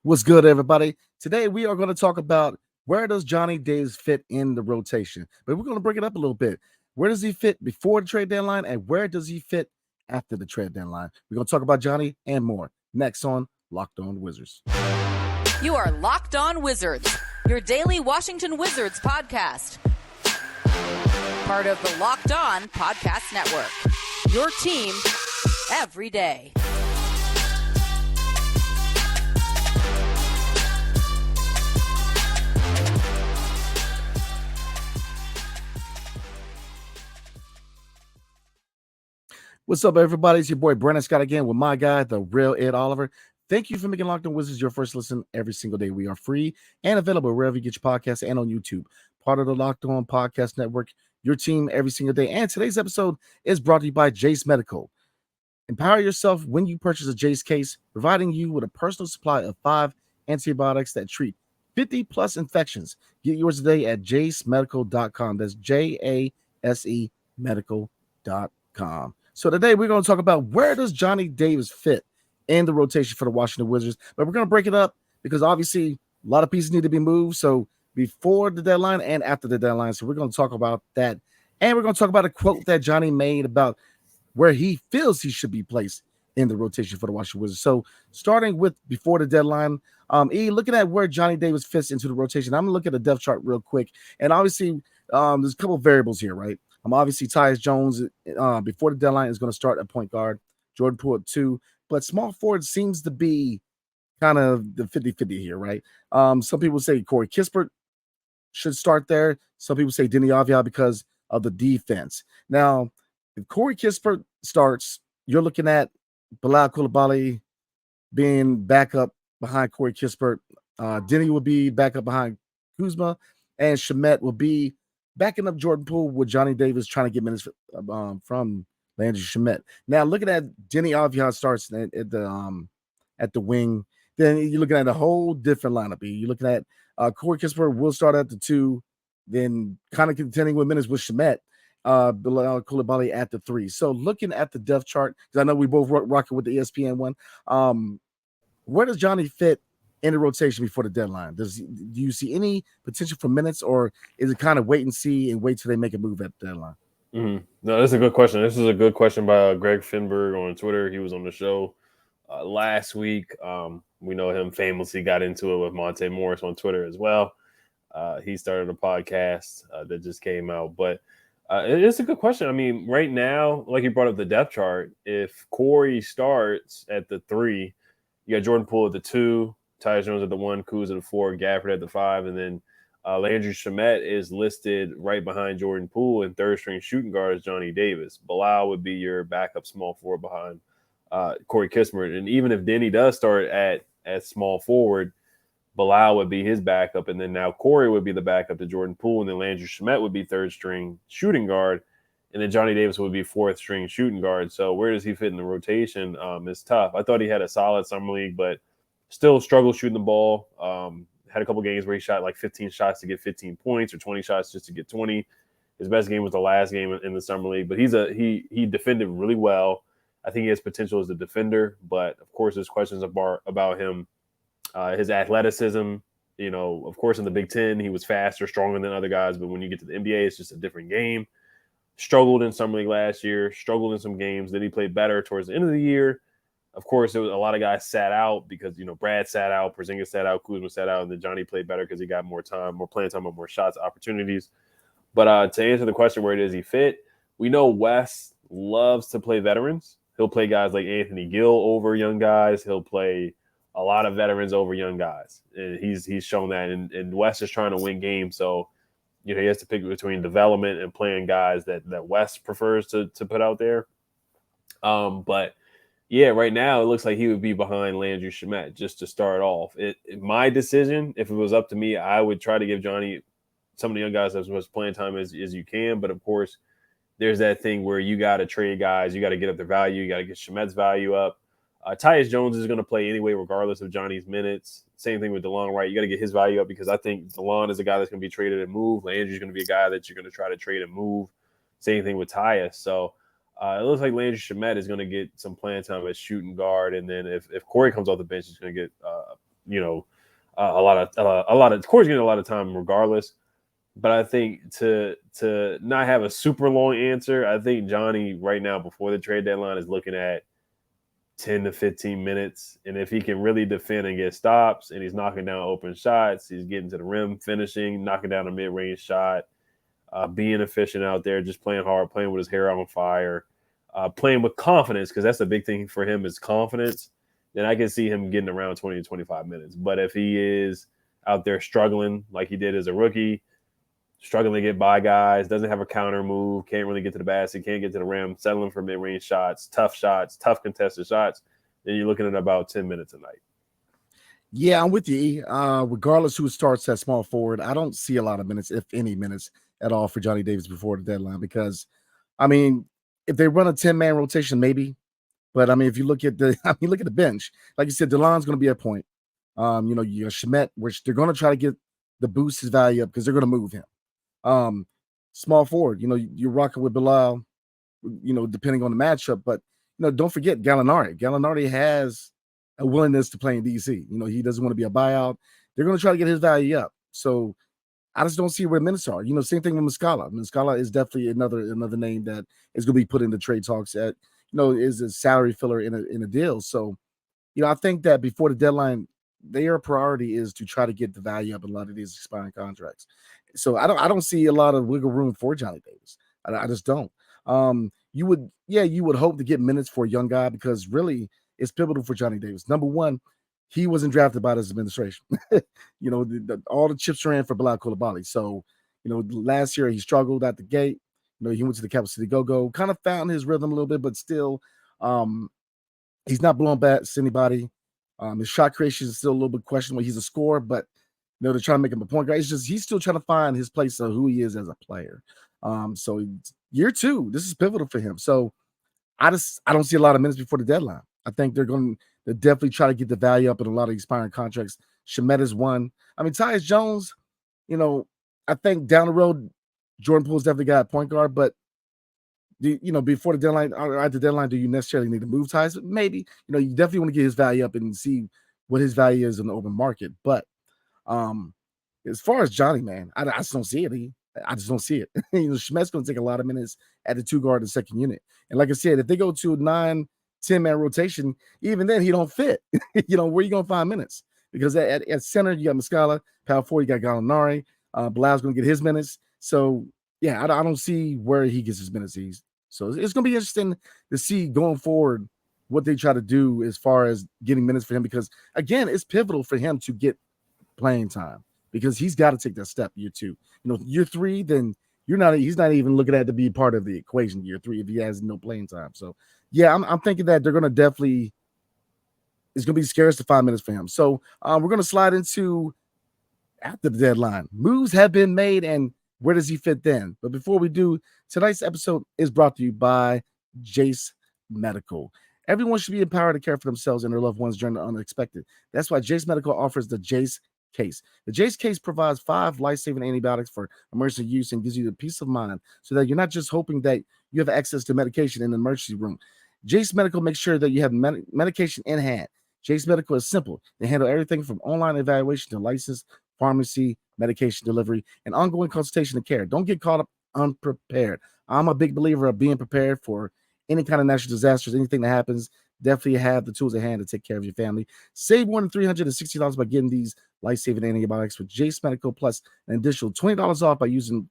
What's good, everybody? Today we are going to talk about where does Johnny Davis fit in the rotation, but we're going to break it up a little bit. Where does he fit before the trade deadline, and where does he fit after the trade deadline? We're going to talk about Johnny and more next on Locked On Wizards. You are Locked On Wizards, your daily Washington Wizards podcast. Part of the Locked On Podcast Network, your team every day. What's up, everybody? It's your boy Brandon Scott again with my guy, the real Ed Oliver. Thank you for making Locked On Wizards your first listen every single day. We are free and available wherever you get your podcasts and on YouTube. Part of the Locked On Podcast Network, your team every single day. And today's episode is brought to you by Jase Medical. Empower yourself when you purchase a Jase case, providing you with a personal supply of 5 antibiotics that treat 50 plus infections. Get yours today at jasemedical.com. That's JASE medical.com. So today we're going to talk about where does Johnny Davis fit in the rotation for the Washington Wizards. But we're going to break it up because obviously a lot of pieces need to be moved. So before the deadline and after the deadline. So we're going to talk about that. And we're going to talk about a quote that Johnny made about where he feels he should be placed in the rotation for the Washington Wizards. So starting with before the deadline, looking at where Johnny Davis fits into the rotation, I'm going to look at the depth chart real quick. And obviously there's a couple of variables here, right? Obviously Tyus Jones before the deadline is going to start at point guard, Jordan Poole at 2, but small forward seems to be kind of the 50-50 here, right? Some people say Corey Kispert should start there. Some people say Denny Avia because of the defense. Now, if Corey Kispert starts, you're looking at Bilal Coulibaly being back up behind Corey Kispert. Denny will be back up behind Kuzma, and Shamet will be backing up Jordan Poole with Johnny Davis trying to get minutes from Landry Shamet. Now, looking at Denny Avia starts at the wing, then you're looking at a whole different lineup. You're looking at Corey Kispert will start at the 2, then kind of contending with minutes with Shamet, Bilal Coulibaly at the 3. So looking at the depth chart, because I know we both rocking with the ESPN one, where does Johnny fit in the rotation before the deadline? Do you see any potential for minutes, or is it kind of wait and see and wait till they make a move at the deadline? Mm-hmm. No, that's a good question. This is a good question by Greg Finberg on Twitter. He was on the show last week. We know him famously got into it with Monte Morris on Twitter as well. He started a podcast that just came out, but it's a good question. I mean, right now, like you brought up the depth chart, if Corey starts at the 3, you got Jordan Poole at the 2, Tyus Jones at the 1, Kuz at the 4, Gafford at the 5, and then Landry Shamet is listed right behind Jordan Poole, and third-string shooting guard is Johnny Davis. Bilal would be your backup small forward behind Corey Kispert. And even if Denny does start at small forward, Bilal would be his backup, and then now Corey would be the backup to Jordan Poole, and then Landry Shamet would be third-string shooting guard, and then Johnny Davis would be fourth-string shooting guard. So where does he fit in the rotation? It's tough. I thought he had a solid summer league, but still struggled shooting the ball. Had a couple games where he shot like 15 shots to get 15 points or 20 shots just to get 20. His best game was the last game in the summer league, but he defended really well. I think he has potential as a defender, but of course there's questions about him. His athleticism, of course in the Big Ten, he was faster, stronger than other guys, but when you get to the NBA, it's just a different game. Struggled in summer league last year, struggled in some games. Then he played better towards the end of the year. Of course, there was a lot of guys sat out because, Brad sat out, Porzingis sat out, Kuzma sat out, and then Johnny played better because he got more time, more playing time, and more shots, opportunities. But to answer the question, where does he fit? We know Wes loves to play veterans. He'll play guys like Anthony Gill over young guys. He'll play a lot of veterans over young guys. And he's shown that. And Wes is trying to win games, so he has to pick between development and playing guys that Wes prefers to put out there. But yeah, right now it looks like he would be behind Landry Shamet just to start off. My decision, if it was up to me, I would try to give Johnny, some of the young guys, as much playing time as you can. But of course, there's that thing where you got to trade guys, you got to get up their value, you got to get Shamet's value up. Tyus Jones is going to play anyway, regardless of Johnny's minutes. Same thing with DeLon Wright. You got to get his value up because I think DeLon is a guy that's going to be traded and move. Landry's going to be a guy that you're going to try to trade and move. Same thing with Tyus. So it looks like Landry Shamet is going to get some playing time as shooting guard. And then if Corey comes off the bench, he's going to get a lot of Corey's getting a lot of time regardless. But I think to not have a super long answer, I think Johnny right now before the trade deadline is looking at 10 to 15 minutes. And if he can really defend and get stops and he's knocking down open shots, he's getting to the rim, finishing, knocking down a mid-range shot, being efficient out there, just playing hard, playing with his hair on fire, playing with confidence, because that's a big thing for him is confidence, then I can see him getting around 20 to 25 minutes. But if he is out there struggling like he did as a rookie, struggling to get by guys, doesn't have a counter move, can't really get to the basket, can't get to the rim, settling for mid-range shots, tough contested shots, then you're looking at about 10 minutes a night. Yeah, I'm with you. Regardless who starts at small forward, I don't see a lot of minutes, if any minutes at all, for Johnny Davis before the deadline because, I mean, if they run a 10-man rotation, maybe. But, I mean, if you look at look at the bench. Like you said, DeLon's going to be a point. You got Shemet, which they're going to try to get the boost his value up because they're going to move him. Small forward, you're rocking with Bilal, depending on the matchup, but don't forget Gallinari. Gallinari has a willingness to play in DC. He doesn't want to be a buyout. They're going to try to get his value up. So I just don't see where the minutes are. Same thing with Muscala. Muscala is definitely another name that is going to be put into trade talks at, is a salary filler in a deal. So, I think that before the deadline, their priority is to try to get the value up in a lot of these expiring contracts. So I don't see a lot of wiggle room for Johnny Davis. I just don't. You would hope to get minutes for a young guy because really it's pivotal for Johnny Davis. Number one, he wasn't drafted by this administration. All the chips are in for Bilal Coulibaly. So, last year he struggled at the gate. He went to the Capital City Go-Go, kind of found his rhythm a little bit, but still, he's not blowing bats to anybody. His shot creation is still a little bit questionable. He's a scorer, but they're trying to make him a point guard. It's just he's still trying to find his place of who he is as a player. So year 2, this is pivotal for him. So I don't see a lot of minutes before the deadline. I think they're going to definitely try to get the value up in a lot of expiring contracts. Shemet is one. I mean, Tyus Jones, I think down the road, Jordan Poole's definitely got a point guard, but before the deadline or at the deadline, do you necessarily need to move Tyus? Maybe, you definitely want to get his value up and see what his value is in the open market. But as far as Johnny, man, I just don't see it. I just don't see it. Shemet's going to take a lot of minutes at the 2 guard and second unit. And like I said, if they go to a 9-10-man rotation, even then he don't fit. Where are you going to find minutes? Because at center, you got Muscala. Power 4, you got Gallinari. Bilal's going to get his minutes. So, yeah, I don't see where he gets his minutes. So it's going to be interesting to see going forward what they try to do as far as getting minutes for him. Because, again, it's pivotal for him to get playing time because he's got to take that step year 2. Year 3, then he's not even looking at to be part of the equation year 3 if he has no playing time. So yeah, I'm thinking that they're going to definitely, it's going to be scarce to 5 minutes for him. So we're going to slide into after the deadline. Moves have been made and where does he fit then? But before we do, tonight's episode is brought to you by Jase Medical. Everyone should be empowered to care for themselves and their loved ones during the unexpected. That's why Jase Medical offers the Jase case. The Jase case provides 5 life-saving antibiotics for emergency use and gives you the peace of mind so that you're not just hoping that you have access to medication in the emergency room. Jase Medical makes sure that you have medication in hand. Jase Medical is simple. They handle everything from online evaluation to licensed pharmacy, medication delivery, and ongoing consultation and care. Don't get caught up unprepared. I'm a big believer of being prepared for any kind of natural disasters, anything that happens. Definitely have the tools at hand to take care of your family. Save more than $360 by getting these life-saving antibiotics with Jase Medical, plus an additional $20 off by using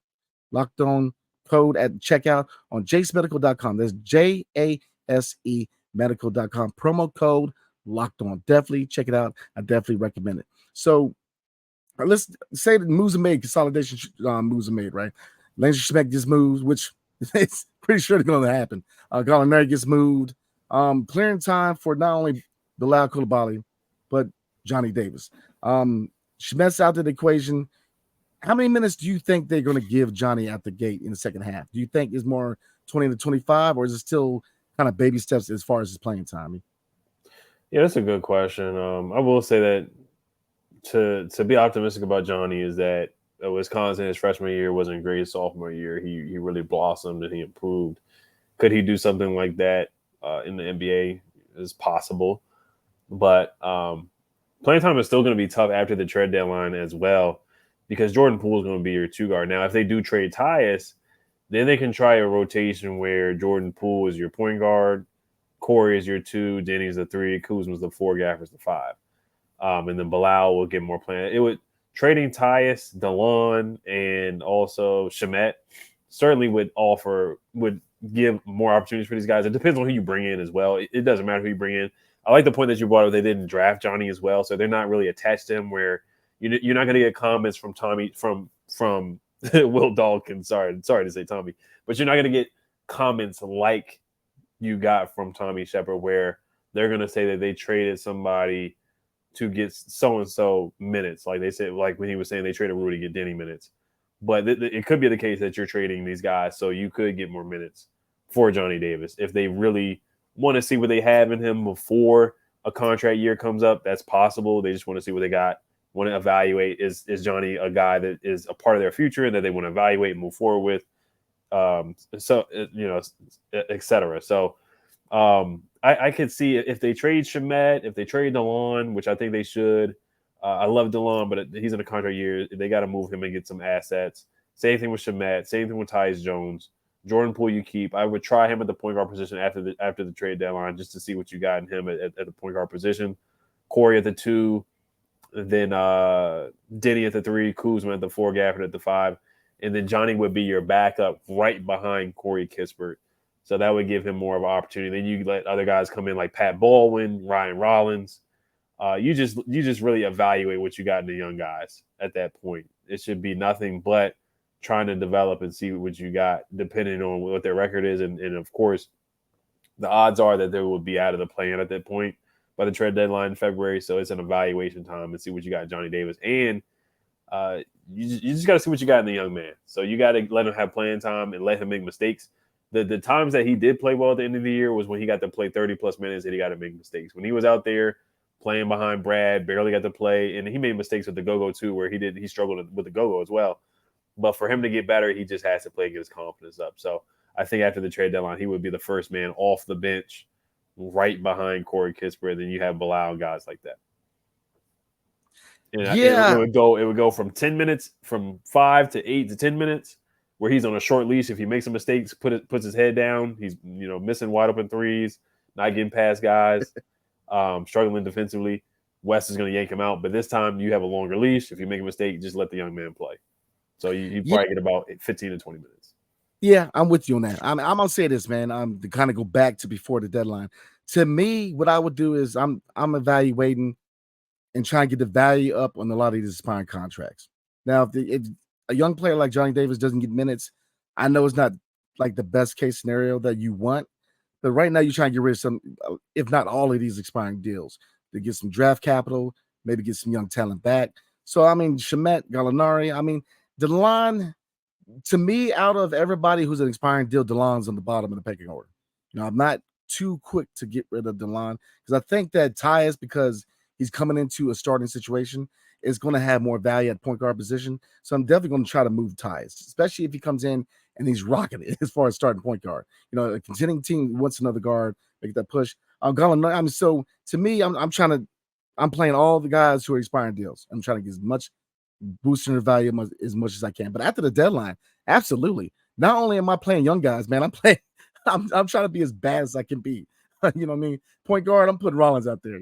Locked On code at checkout on jasemedical.com. That's JASE medical.com. Promo code Locked On. Definitely check it out. I definitely recommend it. So let's say that moves are made, consolidation moves are made, right? Landry Schmeck gets moved, which it's pretty sure it's going to happen. Gallinari gets moved. Clearing time for not only Bilal Coulibaly, but Johnny Davis. Schmet's out of the equation. How many minutes do you think they're going to give Johnny at the gate in the second half? Do you think it's more 20 to 25, or is it still kind of baby steps as far as his playing time? Yeah, that's a good question. I will say that to be optimistic about Johnny is that Wisconsin, his freshman year wasn't great. His sophomore year, he really blossomed and he improved. Could he do something like that in the NBA? Is possible, but Playing time is still going to be tough after the trade deadline as well, because Jordan Poole is going to be your 2 guard. Now, if they do trade Tyus, then they can try a rotation where Jordan Poole is your point guard, Corey is your 2, Denny's the 3, Kuzma's the 4, Gaffer's the 5. And then Bilal will get more playing. It would trading Tyus, DeLon, and also Shamet certainly would give more opportunities for these guys. It depends on who you bring in as well. It doesn't matter who you bring in. I like the point that you brought up. They didn't draft Johnny as well, so they're not really attached to him. Where you're not going to get comments from Tommy from Will Dawkins. Sorry to say Tommy, but you're not going to get comments like you got from Tommy Shepard, where they're going to say that they traded somebody to get so and so minutes, like they said, like when he was saying they traded Rudy to get Denny minutes. But it could be the case that you're trading these guys so you could get more minutes for Johnny Davis if they really want to see what they have in him before a contract year comes up. That's possible. They just want to see what they got, want to evaluate. Is Johnny a guy that is a part of their future and that they want to evaluate and move forward with? Et cetera. So I could see if they trade Shamet, if they trade DeLon, which I think they should. I love DeLon, but he's in a contract year. They got to move him and get some assets. Same thing with Shamet. Same thing with Tyus Jones. Jordan Poole you keep. I would try him at the point guard position after the trade deadline just to see what you got in him at the point guard position. Corey at the 2, then Denny at the 3, Kuzma at the 4, Gafford at the 5, and then Johnny would be your backup right behind Corey Kispert. So that would give him more of an opportunity. Then you let other guys come in like Pat Baldwin, Ryan Rollins. You just really evaluate what you got in the young guys at that point. It should be nothing but trying to develop and see what you got, depending on what their record is. And of course, the odds are that they will be out of the play-in at that point by the trade deadline in February. So it's an evaluation time and see what you got in Johnny Davis. And you just got to see what you got in the young man. So you got to let him have playing time and let him make mistakes. The times that he did play well at the end of the year was when he got to play 30-plus minutes and he got to make mistakes. When he was out there playing behind Brad, barely got to play, and he made mistakes with the go-go too, where he struggled with the go-go as well. But for him to get better, he just has to play and get his confidence up. So I think after the trade deadline, he would be the first man off the bench right behind Corey Kispert. Then you have Bilal and guys like that. And yeah. It would go from 10 minutes, from 5 to 8 to 10 minutes, where he's on a short leash. If he makes some mistakes, puts his head down, he's missing wide open threes, not getting past guys, struggling defensively. West is going to yank him out. But this time you have a longer leash. If you make a mistake, just let the young man play. So you probably get about 15 to 20 minutes. Yeah, I'm with you on that. I'm gonna say this, man. To kind of go back to before the deadline. To me, what I would do is I'm evaluating and trying to get the value up on a lot of these expiring contracts. Now, if a young player like Johnny Davis doesn't get minutes, I know it's not like the best case scenario that you want, but right now you're trying to get rid of some, if not all of these expiring deals, to get some draft capital, maybe get some young talent back. So I mean, Shamet, Gallinari, DeLon, to me, out of everybody who's an expiring deal, DeLon's on the bottom of the pecking order. I'm not too quick to get rid of DeLon because I think that Tyus, because he's coming into a starting situation, is going to have more value at point guard position. So I'm definitely going to try to move Tyus, especially if he comes in and he's rocking it as far as starting point guard. A contending team wants another guard, make that push. Gallinari, so to me, I'm playing all the guys who are expiring deals. I'm trying to get as much boosting their value as much as I can. But after the deadline, absolutely. Not only am I playing young guys, man, I'm trying to be as bad as I can be. You know what I mean? Point guard, I'm putting Rollins out there.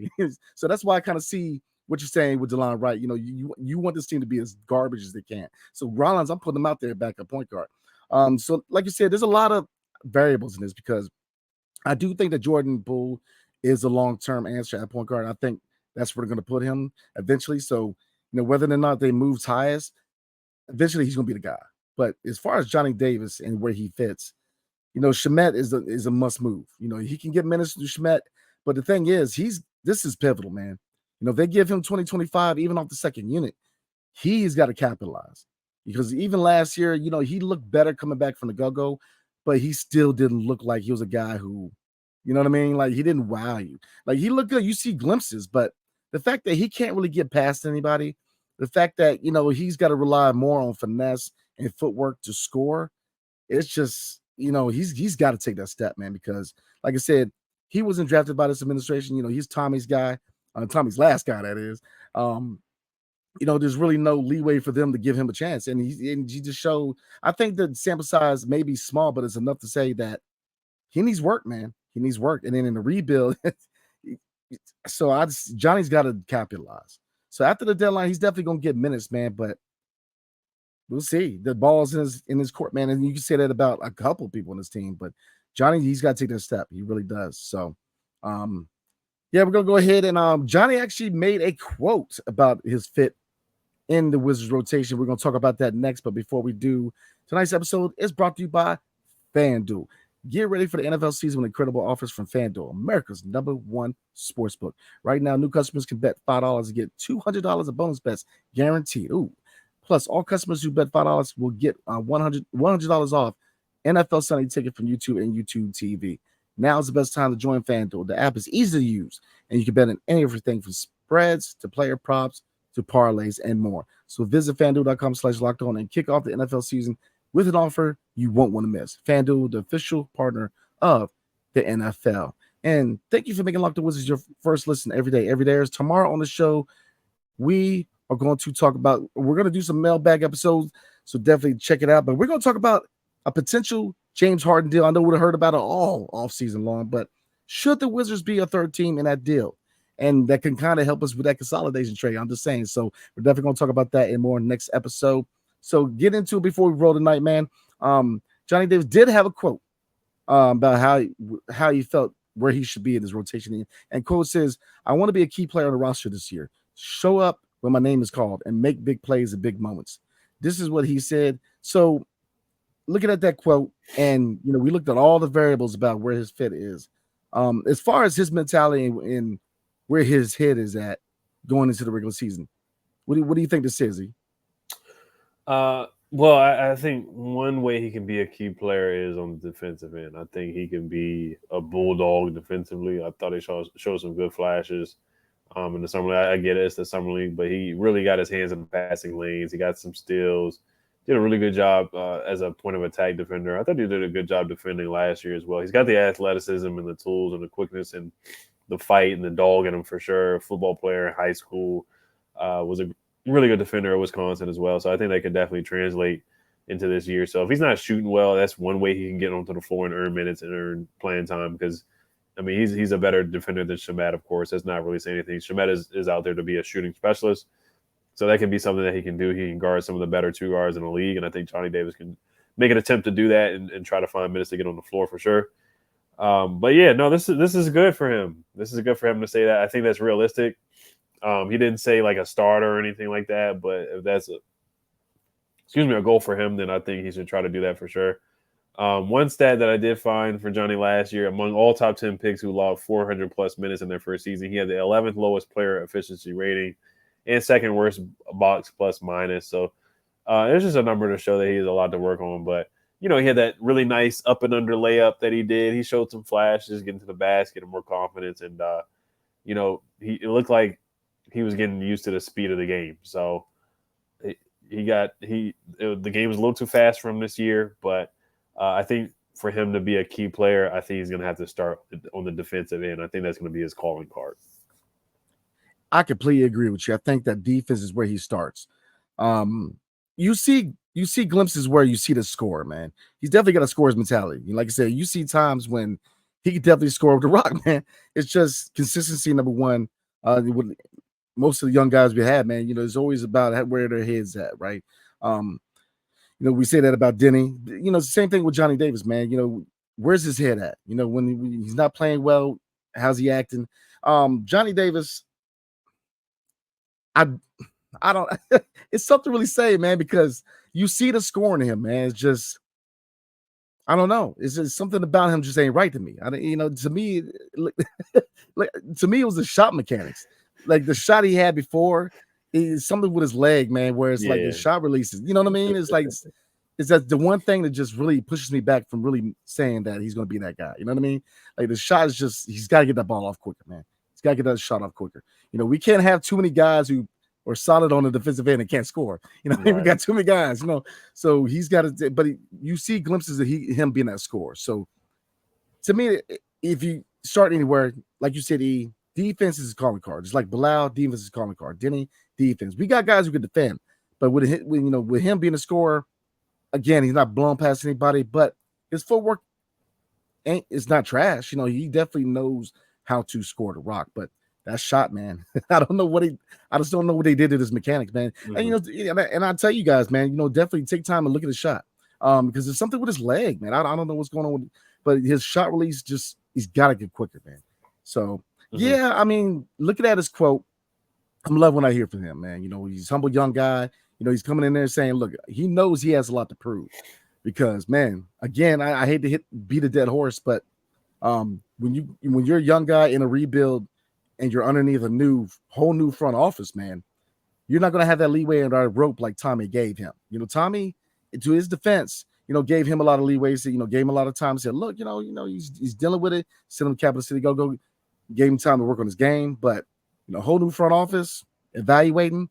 So that's why I kind of see what you're saying with DeLon Wright. You want this team to be as garbage as they can. So Rollins, I'm putting them out there back at point guard. So like you said, there's a lot of variables in this because I do think that Jordan Poole is a long-term answer at point guard. I think that's where they're going to put him eventually. So whether or not they move Tyus, eventually he's going to be the guy. But as far as Johnny Davis and where he fits, Shamet is a must move. He can get minutes to Shamet, but the thing is, this is pivotal, man. If they give him 2025, even off the second unit, he's got to capitalize. Because even last year, he looked better coming back from the go-go, but he still didn't look like he was a guy who, you know what I mean? Like, he didn't wow you. Like, he looked good. You see glimpses, but the fact that he can't really get past anybody, the fact that, he's got to rely more on finesse and footwork to score, it's just, he's got to take that step, man, because like I said, he wasn't drafted by this administration. He's Tommy's guy. Tommy's last guy, that is. There's really no leeway for them to give him a chance. And he just showed, I think the sample size may be small, but it's enough to say that he needs work, man. He needs work. And then in the rebuild, Johnny's got to capitalize. So after the deadline, he's definitely going to get minutes, man. But we'll see. The ball's in his court, man. And you can say that about a couple people on this team. But Johnny, he's got to take that step. He really does. So, yeah, we're going to go ahead. And Johnny actually made a quote about his fit in the Wizards rotation. We're going to talk about that next. But before we do, tonight's episode is brought to you by FanDuel. Get ready for the NFL season with incredible offers from FanDuel, America's #1 sportsbook. Right now, new customers can bet $5 and get $200 of bonus bets guaranteed. Ooh. Plus, all customers who bet $5 will get $100 off NFL Sunday ticket from YouTube and YouTube TV. Now is the best time to join FanDuel. The app is easy to use, and you can bet on everything from spreads to player props to parlays and more. So visit FanDuel.com/LockedOn and kick off the NFL season with an offer you won't want to miss. FanDuel, the official partner of the NFL. And thank you for making Locked On Wizards your first listen every day. Every day is tomorrow on the show. We are going to talk about, we're going to do some mailbag episodes, so definitely check it out. But we're going to talk about a potential James Harden deal. I know we would have heard about it all off season long, but should the Wizards be a third team in that deal? And that can kind of help us with that consolidation trade. I'm just saying. So we're definitely going to talk about that in more next episode. So get into it before we roll tonight, man. Johnny Davis did have a quote about how he felt where he should be in his rotation. And quote says, "I want to be a key player on the roster this year. Show up when my name is called and make big plays at big moments." This is what he said. So looking at that quote, and we looked at all the variables about where his fit is. As far as his mentality and where his head is at going into the regular season, what do you think this is? Well, I think one way he can be a key player is on the defensive end. I think he can be a bulldog defensively. I thought he showed some good flashes in the summer league. I get it, it's the summer league, but he really got his hands in the passing lanes. He got some steals. Did a really good job as a point of attack defender. I thought he did a good job defending last year as well. He's got the athleticism and the tools and the quickness and the fight and the dog in him for sure. A football player in high school, was a really good defender at Wisconsin as well. So I think that could definitely translate into this year. So if he's not shooting well, that's one way he can get onto the floor and earn minutes and earn playing time, because he's a better defender than Shamet, of course. That's not really saying anything. Shamet is out there to be a shooting specialist. So that can be something that he can do. He can guard some of the better two guards in the league. And I think Johnny Davis can make an attempt to do that and try to find minutes to get on the floor for sure. But yeah, no, this is good for him. This is good for him to say that. I think that's realistic. He didn't say like a starter or anything like that, but if that's a goal for him, then I think he should try to do that for sure. One stat that I did find for Johnny last year, among all top 10 picks who logged 400 plus minutes in their first season, he had the 11th lowest player efficiency rating and second worst box plus minus. So it's just a number to show that he has a lot to work on. But he had that really nice up and under layup that he did. He showed some flashes, getting to the basket and more confidence, and it looked like he was getting used to the speed of the game. So the game was a little too fast for him this year, but I think for him to be a key player, I think he's going to have to start on the defensive end. I think that's going to be his calling card. I completely agree with you. I think that defense is where he starts. You see glimpses where you see the score, man. He's definitely got a scorer's mentality. Like I said, you see times when he can definitely score with the rock, man. It's just consistency, number one. With most of the young guys we had, man, it's always about where their heads at, right? We say that about Denny. Same thing with Johnny Davis, man. Where's his head at? When he's not playing well, how's he acting? Johnny Davis, I don't. It's something to really say, man, because you see the scoring in him, man. It's just, I don't know. It's just something about him just ain't right to me. To me, to me, it was the shot mechanics. Like the shot he had before, is something with his leg, man, where it's like his shot releases. You know what I mean? It's like it's that the one thing that just really pushes me back from really saying that he's going to be that guy. You know what I mean? Like the shot is just, he's got to get that ball off quicker, man. He's got to get that shot off quicker. We can't have too many guys who are solid on the defensive end and can't score. Right. We got too many guys. So he's got to. But you see glimpses of him being that scorer. So to me, if you start anywhere, like you said, defense is his calling card. Just like Bilal, defense is his calling card. Denny, defense. We got guys who can defend, but with him being a scorer, again, he's not blown past anybody, but his footwork it's not trash. He definitely knows how to score the rock, but that shot, man, I just don't know what they did to his mechanics, man. Mm-hmm. And I tell you guys, man, definitely take time and look at the shot. Because there's something with his leg, man. I don't know what's going on with, but his shot release he's got to get quicker, man. So yeah, I mean, looking at his quote, I'm loving what I hear from him, man. He's a humble young guy. He's coming in there saying, look, he knows he has a lot to prove. Because, man, again, I hate to beat a dead horse, but when you're a young guy in a rebuild and you're underneath a whole new front office, man, you're not going to have that leeway and our rope like Tommy gave him. Tommy, to his defense, gave him a lot of leeway. So, gave him a lot of time. Said, look, he's dealing with it. Send him to Capital City. Go. Gave him time to work on his game. But whole new front office evaluating.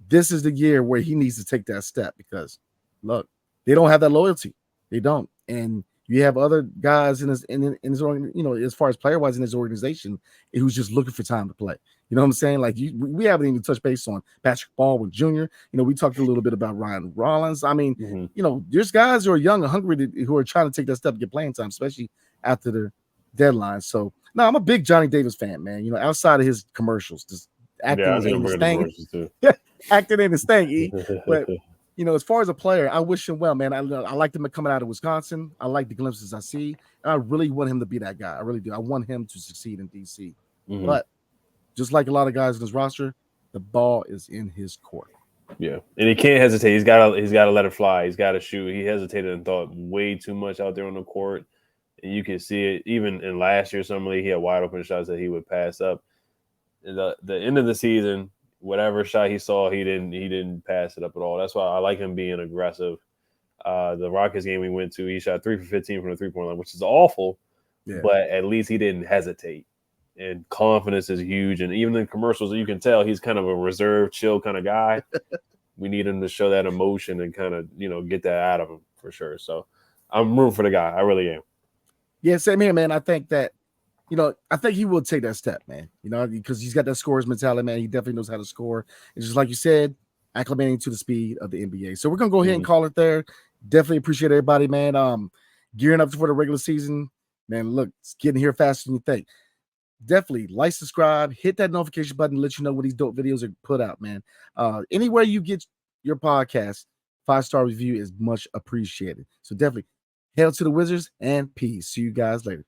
This is the year where he needs to take that step because, look, they don't have that loyalty. They don't. And you have other guys in his as far as player wise in his organization who's just looking for time to play. You know what I'm saying? Like we haven't even touched base on Patrick Baldwin Jr. We talked a little bit about Ryan Rollins. I mean, there's guys who are young and hungry who are trying to take that step to get playing time, especially after the deadline. So no, I'm a big Johnny Davis fan, man. Outside of his commercials, just acting in his thing. Acting in his thing, but as far as a player, I wish him well, man. I like him coming out of Wisconsin. I like the glimpses I see. And I really want him to be that guy. I really do. I want him to succeed in DC. But just like a lot of guys in his roster, the ball is in his court. Yeah, and he can't hesitate. He's got to let it fly. He's got to shoot. He hesitated and thought way too much out there on the court, and you can see it even in last year. Some he had wide open shots that he would pass up. The end of the season, whatever shot he saw, he didn't pass it up at all. That's why I like him being aggressive. The Rockets game we went to, he shot 3 for 15 from the 3-point line, which is awful, but at least he didn't hesitate. And confidence is huge. And even in commercials, you can tell he's kind of a reserved, chill kind of guy. We need him to show that emotion and kind of, get that out of him for sure. So I'm rooting for the guy. I really am. Yeah, same here, man. I think that, I think he will take that step, man, because he's got that scorer's mentality, man. He definitely knows how to score. It's just like you said, acclimating to the speed of the NBA. So we're going to go ahead and call it there. Definitely appreciate everybody, man. Gearing up for the regular season, man. Look, it's getting here faster than you think. Definitely like, subscribe, hit that notification button to let you know when these dope videos are put out, man. Anywhere you get your podcast, 5-star review is much appreciated. So definitely hail to the Wizards and peace. See you guys later.